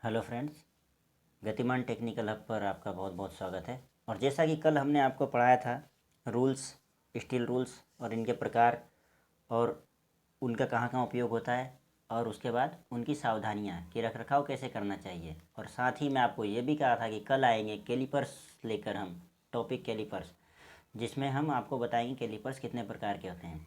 Hello friends, गतिमान technical hub पर आपका बहुत बहुत स्वागत है। और जैसा कि कल हमने आपको पढ़ाया था रूल्स, स्टील रूल्स और इनके प्रकार और उनका कहाँ कहाँ उपयोग होता है और उसके बाद उनकी सावधानियाँ कि रख रखाव कैसे करना चाहिए। और साथ ही मैं आपको ये भी कहा था कि कल आएंगे कैलिपर्स लेकर हम टॉपिक कैलिपर्स, जिसमें हम आपको बताएंगे कैलिपर्स कितने प्रकार के होते हैं।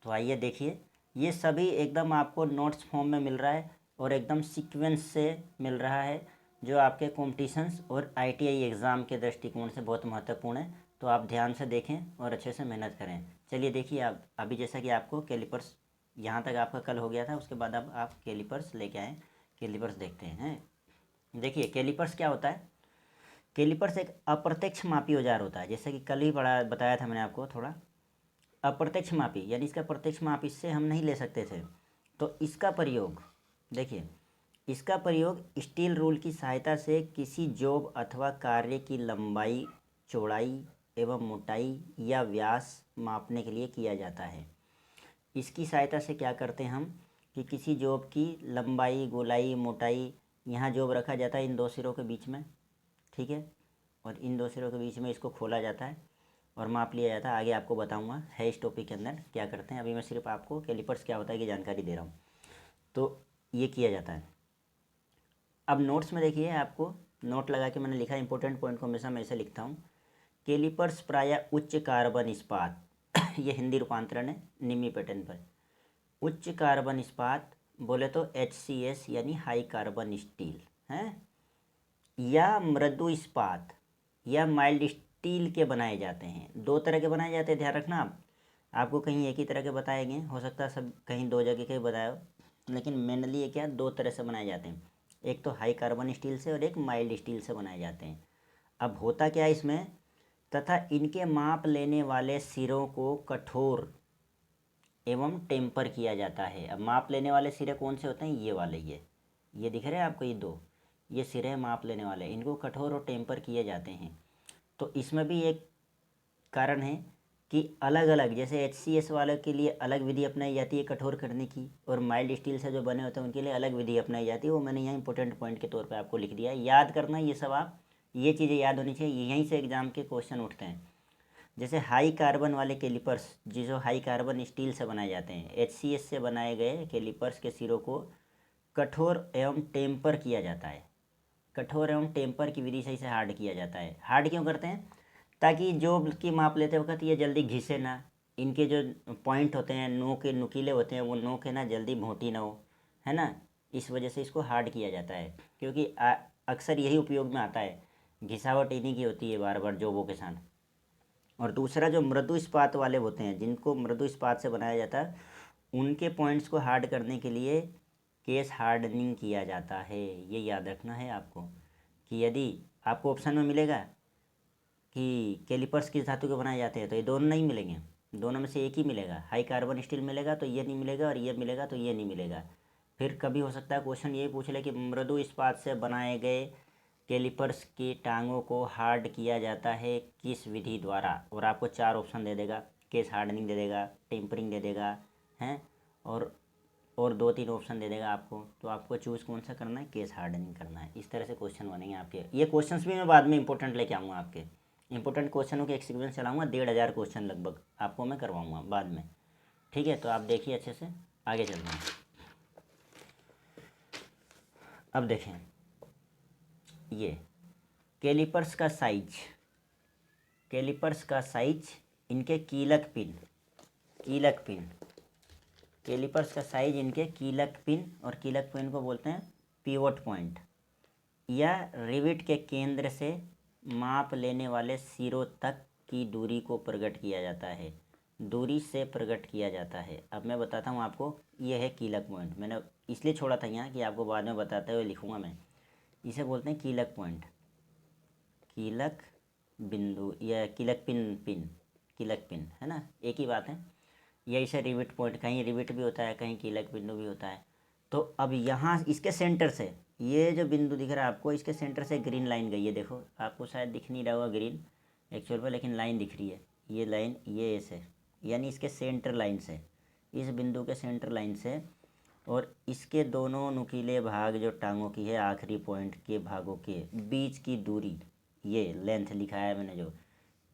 तो आइए देखिए, ये सभी एकदम आपको नोट्स फॉर्म में मिल रहा है और एकदम सीक्वेंस से मिल रहा है, जो आपके कॉम्पिटिशन्स और आईटीआई एग्ज़ाम के दृष्टिकोण से बहुत महत्वपूर्ण है। तो आप ध्यान से देखें और अच्छे से मेहनत करें। चलिए देखिए, आप अभी जैसा कि आपको कैलिपर्स यहाँ तक आपका कल हो गया था, उसके बाद अब आप कैलिपर्स लेके आएँ। कैलिपर्स देखते हैं। देखिए कैलिपर्स क्या होता है। कैलिपर्स एक अप्रत्यक्ष मापी औजार होता है, जैसे कि कल ही पढ़ा बताया था मैंने आपको थोड़ा। अप्रत्यक्ष मापी यानी इसका प्रत्यक्ष माप इससे हम नहीं ले सकते थे। तो इसका प्रयोग देखिए, इसका प्रयोग स्टील रूल की सहायता से किसी जॉब अथवा कार्य की लंबाई, चौड़ाई एवं मोटाई या व्यास मापने के लिए किया जाता है। इसकी सहायता से क्या करते हैं हम कि किसी जॉब की लंबाई, गोलाई, मोटाई, यहाँ जॉब रखा जाता है इन दो सिरों के बीच में, ठीक है, और इन दो सिरों के बीच में इसको खोला जाता है और माप लिया जाता है। आगे आपको बताऊंगा है इस टॉपिक के अंदर क्या करते हैं। अभी मैं सिर्फ आपको कैलिपर्स क्या होता है कि जानकारी दे रहा हूँ। तो ये किया जाता है। अब नोट्स में देखिए, आपको नोट लगा के मैंने लिखा, इंपॉर्टेंट पॉइंट को हमेशा मैं ऐसे लिखता हूँ। कैलिपर्स प्रायः उच्च कार्बन इस्पात ये हिंदी रूपांतरण है निम्मी पैटर्न पर। उच्च कार्बन इस्पात बोले तो HCS यानी हाई कार्बन स्टील है, या मृदु इस्पात या माइल्ड स्टील के बनाए जाते हैं। दो तरह के बनाए जाते हैं, ध्यान रखना। आप आपको कहीं एक ही तरह के बताएंगे, हो सकता है सब कहीं दो जगह के बताए हो, लेकिन मेनली ये क्या दो तरह से बनाए जाते हैं। एक तो हाई कार्बन स्टील से और एक माइल्ड स्टील से बनाए जाते हैं। अब होता क्या है इसमें, तथा इनके माप लेने वाले सिरों को कठोर एवं टेम्पर किया जाता है। अब माप लेने वाले सिरे कौन से होते हैं, ये वाले, ये दिख रहे हैं आपको, ये दो, ये सिरे माप लेने वाले, इनको कठोर और टेम्पर किए जाते हैं। तो इसमें भी एक कारण है कि अलग अलग, जैसे HCS वाले के लिए अलग विधि अपनाई जाती है कठोर करने की, और माइल्ड स्टील से जो बने होते हैं उनके लिए अलग विधि अपनाई जाती है। वो मैंने यहाँ इंपॉर्टेंट पॉइंट के तौर पे आपको लिख दिया है, याद करना ये सब। आप ये चीज़ें याद होनी चाहिए, यहीं से एग्ज़ाम के क्वेश्चन उठते हैं। जैसे हाई कार्बन वाले कैलिपर्स जो हाई कार्बन स्टील से बनाए जाते हैं, HCS से बनाए गए कैलिपर्स के सिरों को कठोर एवं टेम्पर किया जाता है। कठोर एवं टेम्पर की विधि से इसे हार्ड किया जाता है। हार्ड क्यों करते हैं, ताकि जो की माप लेते वक्त ये जल्दी घिसे ना, इनके जो पॉइंट होते हैं, नोक के नुकीले होते हैं, वो नोक है ना जल्दी मोटी ना हो, है ना। इस वजह से इसको हार्ड किया जाता है, क्योंकि अक्सर यही उपयोग में आता है। घिसावट इन्हीं की होती है बार बार जॉबों के साथ। और दूसरा जो मृदु इस्पात वाले होते हैं, जिनको मृदु इस्पात से बनाया जाता है, उनके पॉइंट्स को हार्ड करने के लिए केस हार्डनिंग किया जाता है। ये याद रखना है आपको कि यदि आपको ऑप्शन में मिलेगा कि कैलिपर्स किस धातु के बनाए जाते हैं, तो ये दोनों नहीं मिलेंगे, दोनों में से एक ही मिलेगा। हाई कार्बन स्टील मिलेगा तो ये नहीं मिलेगा, और ये मिलेगा तो ये नहीं मिलेगा। फिर कभी हो सकता है क्वेश्चन ये पूछ ले कि मृदु इस्पात से बनाए गए कैलिपर्स की टांगों को हार्ड किया जाता है किस विधि द्वारा, और आपको चार ऑप्शन दे देगा, केस हार्डनिंग दे देगा, टेम्परिंग दे देगा, हैं, और दो तीन ऑप्शन दे देगा आपको। तो आपको चूज़ कौन सा करना है, केस हार्डनिंग करना है। इस तरह से क्वेश्चन बनेंगे आपके। ये क्वेश्चंस भी मैं बाद में इंपॉर्टेंट लेके आऊँगा, आपके इंपॉर्टेंट क्वेश्चनों के एक सीक्वेंस चलाऊँगा, 1500 क्वेश्चन लगभग आपको मैं करवाऊँगा बाद में, ठीक है। तो आप देखिए अच्छे से, आगे चलते हैं। अब देखें ये कैलिपर्स का साइज, कैलिपर्स का साइज, इनके कीलक पिन, कीलक पिन, कैलिपर्स का साइज, इनके कीलक पिन, और कीलक पिन को बोलते हैं पिवट पॉइंट, या रिविट के केंद्र से माप लेने वाले सिरों तक की दूरी को प्रकट किया जाता है, दूरी से प्रकट किया जाता है। अब मैं बताता हूँ आपको, यह है कीलक पॉइंट। मैंने इसलिए छोड़ा था यहाँ कि आपको बाद में बताते हुए लिखूँगा मैं। इसे बोलते हैं कीलक पॉइंट, कीलक बिंदु या कीलक पिन, कीलक पिन, है ना, एक ही बात है। या इसे रिविट पॉइंट, कहीं रिविट भी होता है, कहीं कीलक बिंदु भी होता है। तो अब यहाँ इसके सेंटर से, ये जो बिंदु दिख रहा है आपको, इसके सेंटर से ग्रीन लाइन गई है। देखो आपको शायद दिख नहीं रहा होगा ग्रीन एक्चुअल में, लेकिन लाइन दिख रही है, ये लाइन, ये ऐसे, यानी इसके सेंटर लाइन से, इस बिंदु के सेंटर लाइन से और इसके दोनों नुकीले भाग जो टांगों की है आखिरी पॉइंट के भागों के बीच की दूरी, ये लेंथ लिखा है मैंने जो,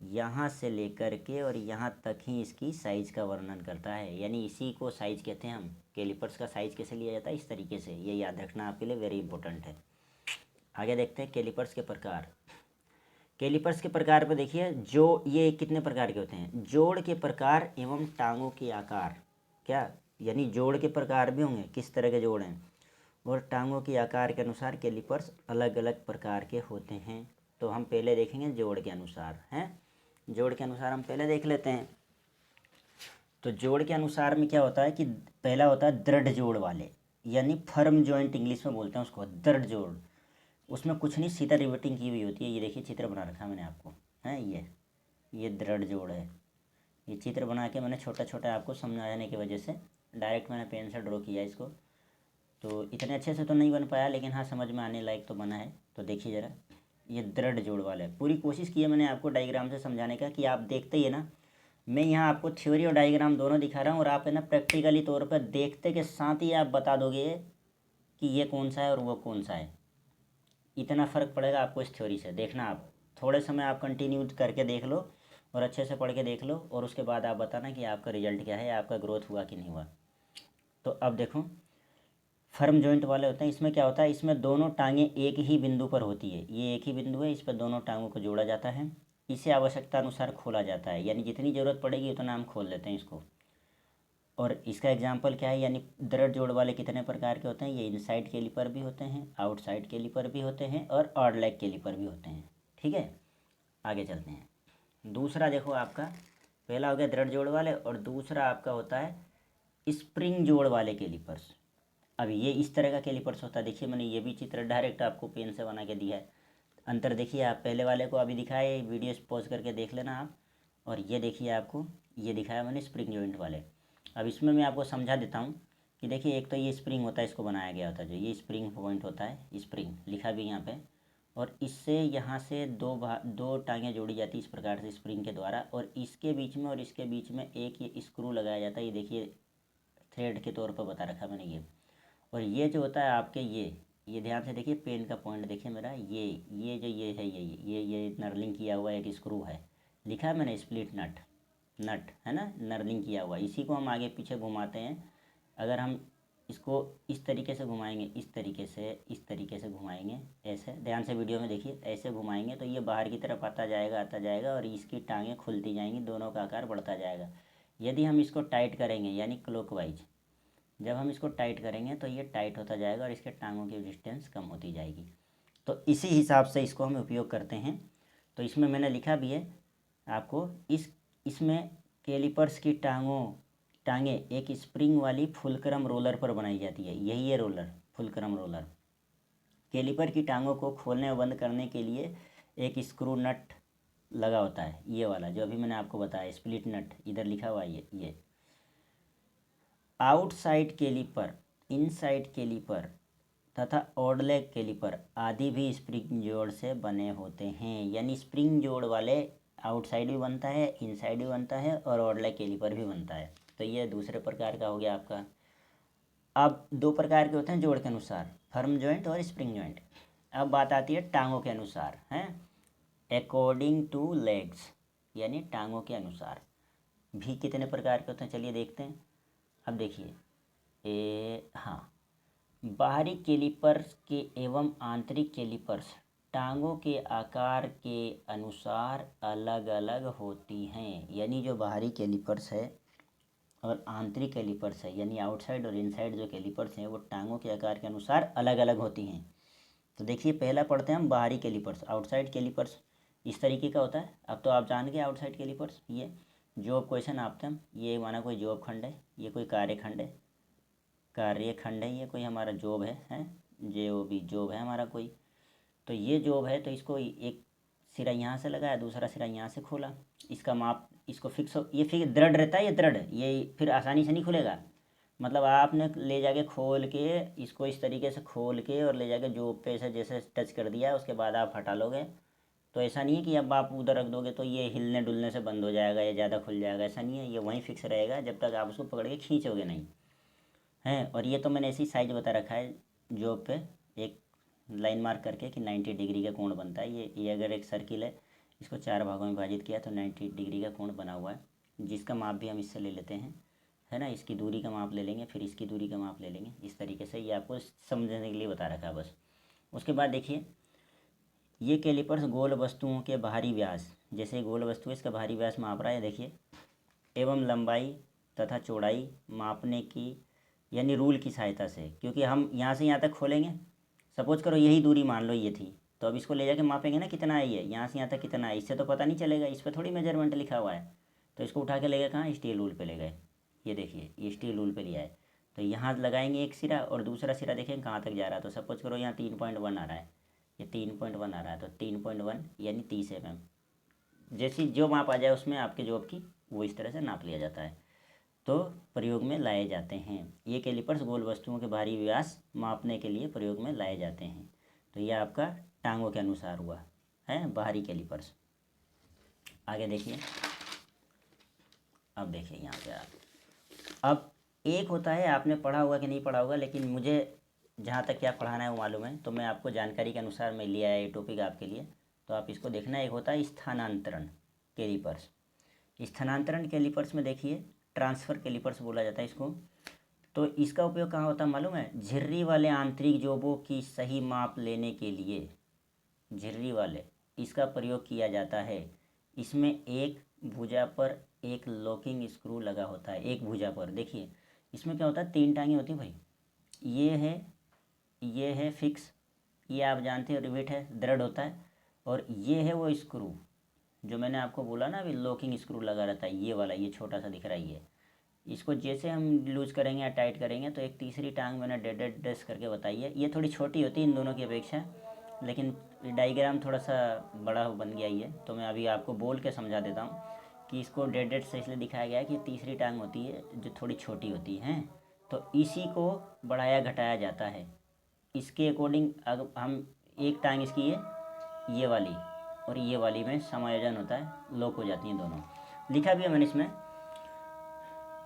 यहाँ से लेकर के और यहाँ तक ही इसकी साइज़ का वर्णन करता है। यानी इसी को साइज़ कहते हैं हम। कैलिपर्स का साइज़ कैसे लिया जाता है, इस तरीके से। ये याद रखना आपके लिए वेरी इंपॉर्टेंट है। आगे देखते हैं कैलिपर्स के प्रकार। कैलिपर्स के प्रकार पर देखिए, जो ये कितने प्रकार के होते हैं, जोड़ के प्रकार एवं टांगों के आकार। क्या, यानी जोड़ के प्रकार भी होंगे, किस तरह के जोड़ हैं, और टांगों के आकार के अनुसार कैलिपर्स अलग अलग प्रकार के होते हैं। तो हम पहले देखेंगे जोड़ के अनुसार हैं। जोड़ के अनुसार हम पहले देख लेते हैं। तो जोड़ के अनुसार में क्या होता है कि पहला होता है दृढ़ जोड़ वाले, यानी फर्म जॉइंट इंग्लिश में बोलते हैं उसको, दृढ़ जोड़। उसमें कुछ नहीं, सीधा रिवेटिंग की हुई होती है। ये देखिए चित्र बना रखा है मैंने आपको, है ये दृढ़ जोड़ है। ये चित्र बना के मैंने छोटा छोटा आपको समझाने की वजह से डायरेक्ट मैंने पेन से ड्रॉ किया इसको। तो इतने अच्छे से तो नहीं बन पाया, लेकिन हाँ समझ में आने लायक तो बना है। तो देखिए ज़रा, ये दृढ़ जोड़ वाला है। पूरी कोशिश की है मैंने आपको डायग्राम से समझाने का, कि आप देखते ही है ना, मैं यहाँ आपको थ्योरी और डायग्राम दोनों दिखा रहा हूँ, और आप है ना प्रैक्टिकली तौर पर देखते के साथ ही आप बता दोगे कि ये कौन सा है और वो कौन सा है। इतना फ़र्क पड़ेगा आपको इस थ्योरी से। देखना आप थोड़े समय आप कंटिन्यू करके देख लो और अच्छे से पढ़ के देख लो, और उसके बाद आप बताना कि आपका रिजल्ट क्या है, आपका ग्रोथ हुआ कि नहीं हुआ। तो अब देखो, फर्म जॉइंट वाले होते हैं। इसमें क्या होता है, इसमें दोनों टांगें एक ही बिंदु पर होती है। ये एक ही बिंदु है, इस पर दोनों टांगों को जोड़ा जाता है। इसे आवश्यकता अनुसार खोला जाता है, यानी जितनी ज़रूरत पड़ेगी उतना हम खोल लेते हैं इसको। और इसका एग्जाम्पल क्या है, यानी दृढ़ जोड़ वाले कितने प्रकार के होते हैं, ये इनसाइड कैलिपर भी होते हैं, आउटसाइड कैलिपर भी होते हैं, और ऑड लेग कैलिपर भी होते हैं। ठीक है, आगे चलते हैं। दूसरा देखो आपका, पहला हो गया दृढ़ जोड़ वाले, और दूसरा आपका होता है स्प्रिंग जोड़ वाले कैलिपर्स। अब ये इस तरह का कैलिपर्स होता है। देखिए मैंने ये भी चित्र डायरेक्ट आपको पेन से बना के दिया है। अंतर देखिए आप, पहले वाले को अभी दिखाए, वीडियो पॉज करके देख लेना आप। और ये देखिए आपको, ये दिखाया मैंने स्प्रिंग जॉइंट वाले। अब इसमें मैं आपको समझा देता हूँ कि देखिए, एक तो ये स्प्रिंग होता है, इसको बनाया गया होता है, जो ये स्प्रिंग पॉइंट होता है, स्प्रिंग लिखा भी यहाँ पे, और इससे यहाँ से दो टांगें जोड़ी जाती है इस प्रकार से स्प्रिंग के द्वारा, और इसके बीच में और इसके बीच में एक ये स्क्रू लगाया जाता है। ये देखिए थ्रेड के तौर पर बता रखा मैंने ये। और ये जो होता है आपके, ये ध्यान से देखिए, पेन का पॉइंट देखिए मेरा, ये जो ये है, ये नर्लिंग किया हुआ एक स्क्रू है, लिखा है मैंने स्प्लिट नट है ना, नर्लिंग किया हुआ। इसी को हम आगे पीछे घुमाते हैं। अगर हम इसको इस तरीके से घुमाएंगे, इस तरीके से घुमाएंगे, ऐसे ध्यान से वीडियो में देखिए, ऐसे घुमाएंगे तो ये बाहर की तरफ आता जाएगा और इसकी टांगें खुलती जाएंगी, दोनों का आकार बढ़ता जाएगा। यदि हम इसको टाइट करेंगे, यानी क्लॉकवाइज जब हम इसको टाइट करेंगे तो ये टाइट होता जाएगा और इसके टांगों की डिस्टेंस कम होती जाएगी। तो इसी हिसाब से इसको हम उपयोग करते हैं। तो इसमें मैंने लिखा भी है आपको, इसमें कैलिपर्स की टांगें एक स्प्रिंग वाली फुलक्रम रोलर पर बनाई जाती है। यही है रोलर, फुलक्रम रोलर। कैलिपर की टांगों को खोलने और बंद करने के लिए एक स्क्रू नट लगा होता है, ये वाला जो अभी मैंने आपको बताया, स्प्लिट नट, इधर लिखा हुआ है ये। आउटसाइड कैलिपर, इनसाइड कैलिपर तथा ऑड लेग कैलिपर आदि भी स्प्रिंग जोड़ से बने होते हैं। यानी स्प्रिंग जोड़ वाले आउटसाइड भी बनता है, इनसाइड भी बनता है, और ऑड लेग कैलिपर भी बनता है। तो ये दूसरे प्रकार का हो गया आपका। अब दो प्रकार के होते हैं जोड़ के अनुसार, फर्म जॉइंट और स्प्रिंग जॉइंट। अब बात आती है टांगों के अनुसार, हैं, अकॉर्डिंग टू लेग्स, यानी टांगों के अनुसार भी कितने प्रकार के होते हैं, चलिए देखते हैं। अब देखिए, हाँ, बाहरी कैलिपर्स के एवं आंतरिक कैलिपर्स टांगों के आकार के अनुसार अलग अलग होती हैं। यानी जो बाहरी कैलिपर्स है और आंतरिक कैलिपर्स है, यानी आउटसाइड और इनसाइड जो कैलिपर्स हैं, वो टांगों के आकार के अनुसार अलग अलग होती हैं। तो देखिए पहला पढ़ते हैं हम, बाहरी कैलिपर्स। आउटसाइड कैलिपर्स इस तरीके का होता है। अब तो आप जान गए आउटसाइड कैलिपर्स, ये जॉब क्वेश्चन आपते हम, ये माना कोई जॉब खंड है, ये कोई कार्यखंड है, ये कोई हमारा जॉब है JOB जॉब है हमारा कोई। तो ये जॉब है, तो इसको एक सिरा यहाँ से लगाया, दूसरा सिरा यहाँ से खोला, इसका माप, इसको फिक्स हो, ये फिर दृढ़ रहता है, ये दृढ़, ये फिर आसानी से नहीं खुलेगा। मतलब आपने ले जाके खोल के इसको इस तरीके से खोल के और ले जाके जॉब पे से जैसे टच कर दिया, उसके बाद आप हटा लोगे। तो ऐसा नहीं है कि अब आप उधर रख दोगे तो ये हिलने डुलने से बंद हो जाएगा या ज़्यादा खुल जाएगा, ऐसा नहीं है। ये वहीं फिक्स रहेगा जब तक आप उसको पकड़ के खींचोगे नहीं, हैं। और ये तो मैंने ऐसी साइज बता रखा है जॉब पे एक लाइन मार्क करके कि 90 डिग्री का कोण बनता है। ये अगर एक सर्किल है, इसको 4 भागों में विभाजित किया तो 90 डिग्री का कोण बना हुआ है, जिसका माप भी हम इससे ले लेते हैं, है ना। इसकी दूरी का माप ले लेंगे, फिर इसकी दूरी का माप ले लेंगे। इस तरीके से ये आपको समझने के लिए बता रखा है बस। उसके बाद देखिए, ये कैलिपर्स गोल वस्तुओं के बाहरी व्यास, जैसे गोल वस्तु है इसका बाहरी व्यास माप रहा है, देखिए, एवं लंबाई तथा चौड़ाई मापने की यानी रूल की सहायता से, क्योंकि हम यहाँ से यहाँ तक खोलेंगे, सपोज करो यही दूरी मान लो ये थी, तो अब इसको ले जाके मापेंगे ना कितना है ये, यहाँ से यहाँ तक कितना है, इससे तो पता नहीं चलेगा, इस पर थोड़ी मेजरमेंट लिखा हुआ है। तो इसको उठा के ले गए कहाँ, स्टील रूल पे ले गए। ये देखिए, ये स्टील रूल पे लिया है, तो यहाँ लगाएंगे एक सिरा और दूसरा सिरा देखेंगे कहाँ तक जा रहा है। तो सपोज करो यहाँ 3.1 आ रहा है, ये 3.1 आ रहा है, तो 3.1 यानी 30 mm। जैसी जो माप आ जाए उसमें आपके जॉब की, वो इस तरह से नाप लिया जाता है, तो प्रयोग में लाए जाते हैं। ये कैलिपर्स गोल वस्तुओं के बाहरी व्यास मापने के लिए प्रयोग में लाए जाते हैं। तो ये आपका टांगों के अनुसार हुआ है बाहरी कैलिपर्स। आगे देखिए, अब देखिए यहाँ पे अब एक होता है, आपने पढ़ा होगा कि नहीं पढ़ा होगा, लेकिन मुझे जहाँ तक क्या पढ़ाना है वो मालूम है, तो मैं आपको जानकारी के अनुसार मैं लिया है ये टॉपिक आपके लिए, तो आप इसको देखना। एक होता है स्थानांतरण कैलिपर्स। स्थानांतरण कैलिपर्स में देखिए, ट्रांसफ़र कैलिपर्स बोला जाता है इसको। तो इसका उपयोग कहाँ होता है मालूम है, झिर्री वाले आंतरिक जोबों की सही माप लेने के लिए, झिर्री वाले इसका प्रयोग किया जाता है। इसमें एक भुजा पर एक लॉकिंग स्क्रू लगा होता है, एक भुजा पर। देखिए इसमें क्या होता है, 3 टांगें होती हैं भाई, ये है फिक्स, ये आप जानते हो रिवेट है, दृढ़ होता है, और ये है वो स्क्रू जो मैंने आपको बोला ना अभी, लॉकिंग स्क्रू लगा रहता है, ये वाला, ये छोटा सा दिख रहा है ये। इसको जैसे हम लूज करेंगे या टाइट करेंगे तो एक तीसरी टांग मैंने डेड डेस करके बताई है, ये थोड़ी छोटी होती है इन दोनों की अपेक्षा, लेकिन डायग्राम थोड़ा सा बड़ा बन गया ही है, तो मैं अभी आपको बोल के समझा देता हूँ कि इसको डेड से इसलिए दिखाया गया है कि तीसरी टांग होती है जो थोड़ी छोटी होती है, तो इसी को बढ़ाया घटाया जाता है। इसके अकॉर्डिंग अगर हम एक टांग इसकी ये वाली और ये वाली में समायोजन होता है, लॉक हो जाती हैं दोनों। लिखा भी है मैंने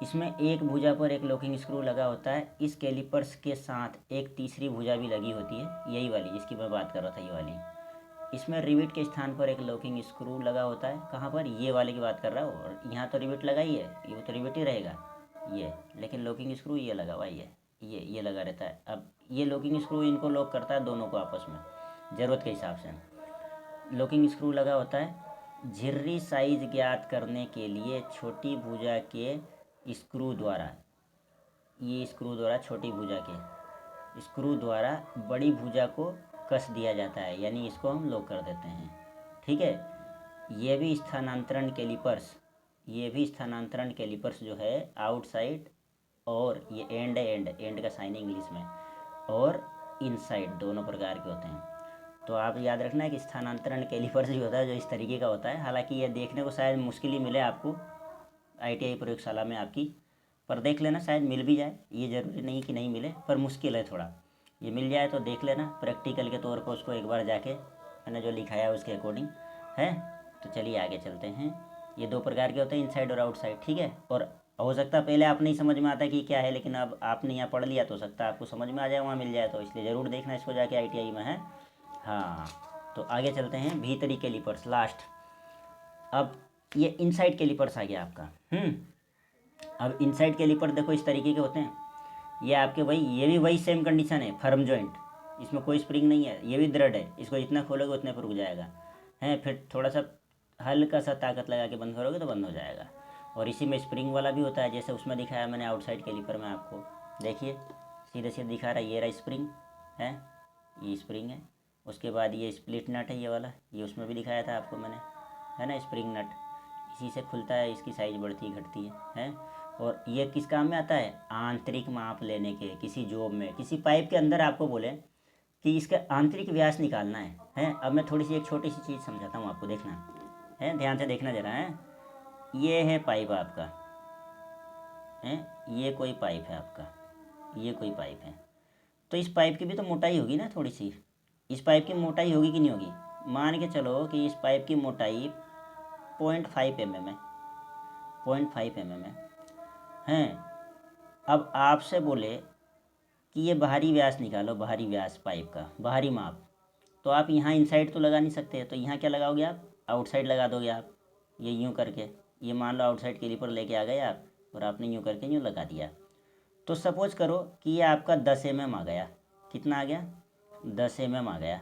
इसमें एक भुजा पर एक लॉकिंग स्क्रू लगा होता है। इस कैलिपर्स के साथ एक तीसरी भुजा भी लगी होती है, यही वाली जिसकी मैं बात कर रहा था, ये वाली। इसमें रिवेट के स्थान पर एक लॉकिंग स्क्रू लगा होता है, कहाँ पर, ये वाले की बात कर रहा हूँ, और यहाँ तो रिवेट लगा ही है, ये तो रिवेट ही रहेगा ये, लेकिन लॉकिंग स्क्रू ये लगा हुआ है, ये लगा रहता है। अब ये लॉकिंग स्क्रू इनको लॉक करता है दोनों को आपस में ज़रूरत के हिसाब से। लॉकिंग स्क्रू लगा होता है। झिर्री साइज ज्ञात करने के लिए छोटी भुजा के स्क्रू द्वारा, ये स्क्रू द्वारा, छोटी भुजा के स्क्रू द्वारा बड़ी भुजा को कस दिया जाता है, यानी इसको हम लॉक कर देते हैं। ठीक है, ये भी स्थानांतरण कैलिपर्स जो है आउटसाइड, और ये एंड का साइन इंग्लिश में, और इनसाइड, दोनों प्रकार के होते हैं। तो आप याद रखना है कि स्थानांतरण कैलिपर्स जो होता है जो इस तरीके का होता है, हालांकि ये देखने को शायद मुश्किल ही मिले आपको ITI प्रयोगशाला में आपकी, पर देख लेना, शायद मिल भी जाए, ये ज़रूरी नहीं कि नहीं मिले, पर मुश्किल है थोड़ा। ये मिल जाए तो देख लेना प्रैक्टिकल के तौर पर उसको एक बार जाके, मैंने जो लिखाया है उसके अकॉर्डिंग है। तो चलिए आगे चलते हैं। ये 2 प्रकार के होते हैं, इनसाइड और आउटसाइड, ठीक है। और हो सकता है पहले आप नहीं समझ में आता कि क्या है, लेकिन अब आपने यहाँ पढ़ लिया तो हो सकता है आपको समझ में आ जाए, वहाँ मिल जाए, तो इसलिए ज़रूर देखना इसको जाके ITI में है। हाँ, तो आगे चलते हैं, भीतरी कैलिपर्स लास्ट। अब ये इनसाइड कैलिपर्स आ गया आपका। अब इनसाइड कैलिपर देखो इस तरीके के होते हैं, ये आपके वही, ये भी वही सेम कंडीशन है, फर्म जॉइंट, इसमें कोई स्प्रिंग नहीं है, ये भी दृढ़ है, इसको जितना खोलोगे उतने पर रुक जाएगा है, फिर थोड़ा सा हल्का सा ताकत लगा के बंद करोगे तो बंद हो जाएगा। और इसी में स्प्रिंग वाला भी होता है, जैसे उसमें दिखाया मैंने आउटसाइड कैलिपर में आपको, देखिए सीधे सीधे दिखा रहा है, ये रहा स्प्रिंग है, ये स्प्रिंग है। उसके बाद ये स्प्लिट नट है, ये वाला, ये उसमें भी दिखाया था आपको मैंने, है ना, स्प्रिंग नट, इसी से खुलता है, इसकी साइज़ बढ़ती घटती है। और ये किस काम में आता है, आंतरिक माप लेने के, किसी जॉब में, किसी पाइप के अंदर आपको बोले कि इसका आंतरिक व्यास निकालना है। अब मैं थोड़ी सी एक छोटी सी चीज़ समझाता हूँ आपको, देखना है, ध्यान से देखना जरा है। ये है पाइप आपका है, ये कोई पाइप है आपका, ये कोई पाइप है, तो इस पाइप की भी तो मोटाई होगी ना थोड़ी सी, इस पाइप की मोटाई होगी कि नहीं होगी। मान के चलो कि इस पाइप की मोटाई 0.5 mm है, 0.5 mm है। अब आपसे बोले कि ये बाहरी व्यास निकालो, बाहरी व्यास पाइप का बाहरी माप। तो आप यहाँ इनसाइड तो लगा नहीं सकते, तो यहाँ क्या लगाओगे आप, आउटसाइड लगा दोगे आप। ये यूँ करके, ये मान लो आउटसाइड कैलिपर लेके आ गए आप, और आपने यूँ करके यूँ लगा दिया। तो सपोज करो कि ये आपका 10 mm आ गया। कितना आ गया, 10 mm आ गया।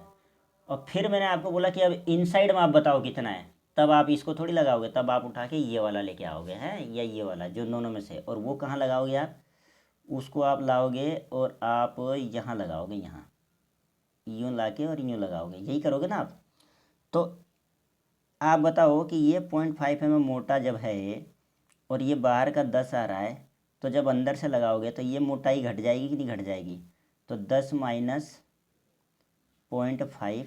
और फिर मैंने आपको बोला कि अब इनसाइड माप बताओ कितना है, तब आप इसको थोड़ी लगाओगे, तब आप उठा के ये वाला लेके आओगे हैं, या ये वाला, जो दोनों में से। और वो कहाँ लगाओगे आप, उसको आप लाओगे और आप यहाँ लगाओगे, यहाँ यूँ ला के और यूँ लगाओगे, यही करोगे ना आप। तो आप बताओ कि ये 0.5 mm मोटा जब है और ये बाहर का 10 आ रहा है, तो जब अंदर से लगाओगे तो ये मोटाई घट जाएगी कि नहीं घट जाएगी। तो 10 माइनस 0.5,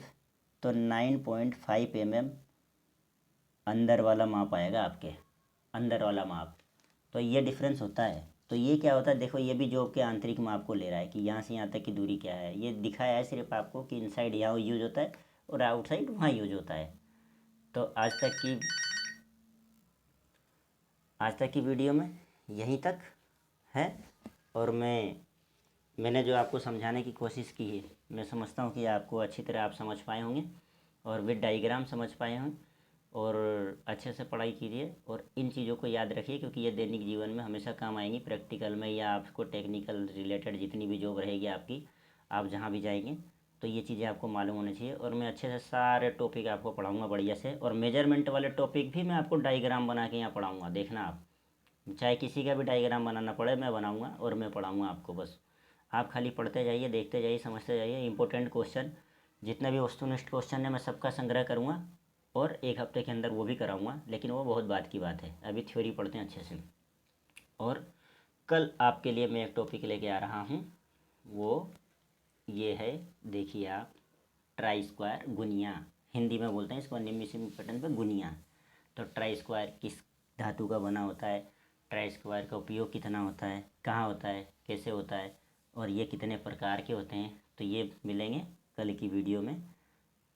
तो 9.5 mm अंदर वाला माप आएगा आपके, अंदर वाला माप। तो ये डिफरेंस होता है। तो ये क्या होता है, देखो ये भी जो आपके आंतरिक माप को ले रहा है कि यहाँ से यहाँ तक की दूरी क्या है। ये दिखाया है सिर्फ आपको कि इनसाइड यहाँ यूज होता है और आउटसाइड वहाँ यूज होता है। तो आज तक की वीडियो में यहीं तक है। और मैंने जो आपको समझाने की कोशिश की है, मैं समझता हूँ कि आपको अच्छी तरह आप समझ पाए होंगे और विद डायग्राम समझ पाए होंगे। और अच्छे से पढ़ाई कीजिए और इन चीज़ों को याद रखिए, क्योंकि ये दैनिक जीवन में हमेशा काम आएंगी, प्रैक्टिकल में या आपको टेक्निकल रिलेटेड जितनी भी जॉब रहेगी आपकी, आप जहाँ भी जाएंगे तो ये चीज़ें आपको मालूम होनी चाहिए। और मैं अच्छे से सारे टॉपिक आपको पढ़ाऊँगा बढ़िया से, और मेजरमेंट वाले टॉपिक भी मैं आपको डायग्राम बना के यहाँ पढ़ाऊँगा। देखना आप, चाहे किसी का भी डायग्राम बनाना पड़े मैं बनाऊँगा और मैं पढ़ाऊँगा आपको। बस आप खाली पढ़ते जाइए, देखते जाइए, समझते जाइए। इंपॉर्टेंट क्वेश्चन जितने भी वस्तुनिष्ठ क्वेश्चन है मैं सबका संग्रह करूँगा और एक हफ्ते के अंदर वो भी कराऊँगा, लेकिन वो बहुत बाद की बात है। अभी थ्योरी पढ़ते हैं अच्छे से। और कल आपके लिए मैं एक टॉपिक लेके आ रहा हूँ, वो ये है, देखिए आप, ट्राई स्क्वायर गुनिया, हिंदी में बोलते हैं इसको, निम्न पैटर्न पे गुनिया। तो ट्राई स्क्वायर किस धातु का बना होता है, ट्राई स्क्वायर का उपयोग कितना होता है, कहाँ होता है, कैसे होता है, और ये कितने प्रकार के होते हैं, तो ये मिलेंगे कल की वीडियो में।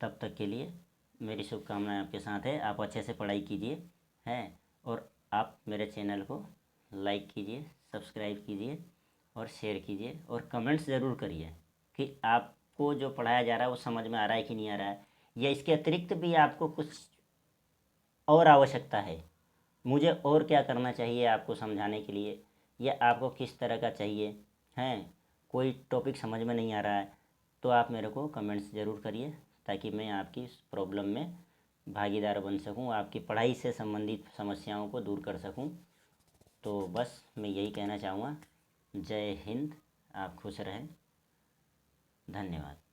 तब तक के लिए मेरी शुभकामनाएं आपके साथ है। आप अच्छे से पढ़ाई कीजिए हैं, और आप मेरे चैनल को लाइक कीजिए, सब्सक्राइब कीजिए और शेयर कीजिए, और कमेंट्स ज़रूर करिए कि आपको जो पढ़ाया जा रहा है वो समझ में आ रहा है कि नहीं आ रहा है, या इसके अतिरिक्त भी आपको कुछ और आवश्यकता है, मुझे और क्या करना चाहिए आपको समझाने के लिए, या आपको किस तरह का चाहिए हैं। कोई टॉपिक समझ में नहीं आ रहा है तो आप मेरे को कमेंट्स ज़रूर करिए, ताकि मैं आपकी इस प्रॉब्लम में भागीदार बन सकूं, आपकी पढ़ाई से संबंधित समस्याओं को दूर कर सकूं। तो बस मैं यही कहना चाहूँगा। जय हिंद, आप खुश रहें, धन्यवाद।